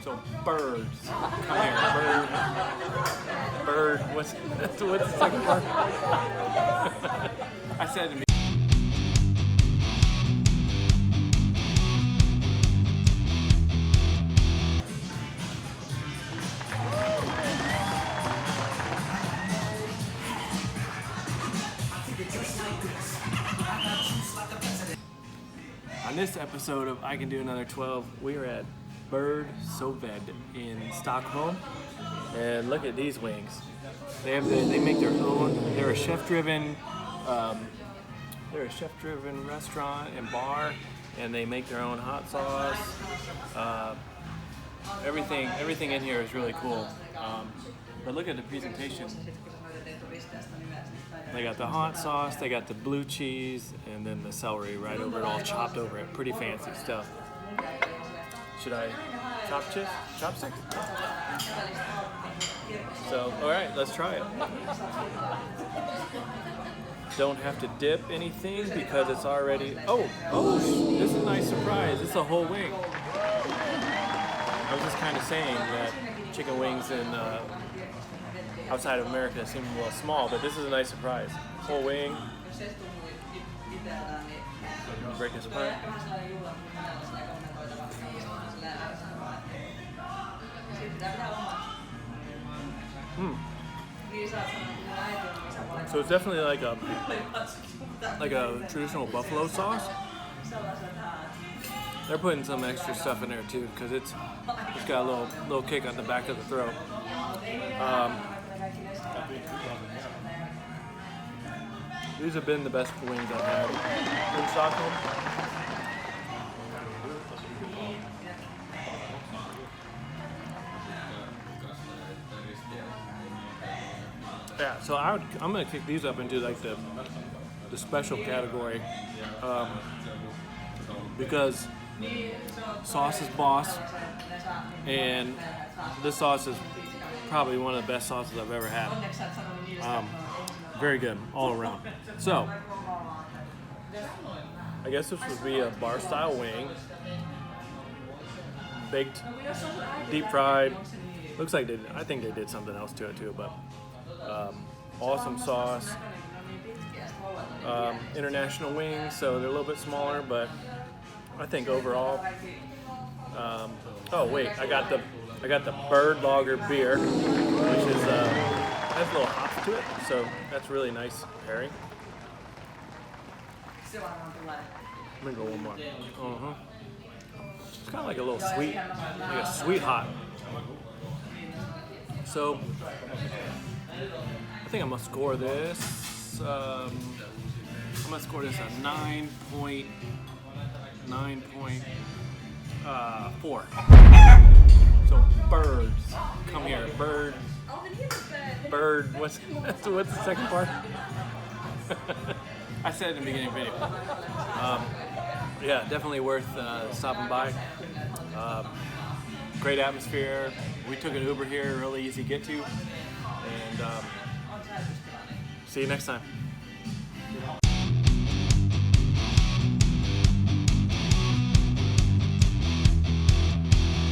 So birds, come here, bird. What's the second part? I said to me. On this episode of I Can Do Another 12, we are at Epidsode in Stockholm, and look at these wings. They make their own. They're a chef-driven restaurant and bar, and they make their own hot sauce. Everything in here is really cool. But look at the presentation. They got the hot sauce, they got the blue cheese, and then the celery right over it, all chopped over it. Pretty fancy stuff. Should I chopsticks? So, alright, let's try it. Don't have to dip anything because it's already... Oh, this is a nice surprise. It's a whole wing. I was just kind of saying that chicken wings in... outside of America seem a little small, but this is a nice surprise. Whole wing. Break this apart. So it's definitely like a traditional buffalo sauce. They're putting some extra stuff in there too because it's got a little kick on the back of the throat. These have been the best wings I've had in Stockholm. Yeah, so I'm gonna kick these up into like the special category because sauce is boss, and this sauce is probably one of the best sauces I've ever had. Very good all around. So, I guess this would be a bar style wing, baked, deep fried. Looks like I think they did something else to it too, but awesome sauce. International wings, so they're a little bit smaller, but I think overall. Oh wait, I got the Bird Lager beer, which is has a little hops to it, so that's really nice pairing. I'm gonna go one more. It's kind of like a little sweet, like a sweet hot. So I think I'm gonna score this. I'm gonna score this a 9.4. So birds, come here, bird. What's the second part? I said it in the beginning of the video. Yeah, definitely worth stopping by. Great atmosphere. We took an Uber here, really easy to get to. And see you next time.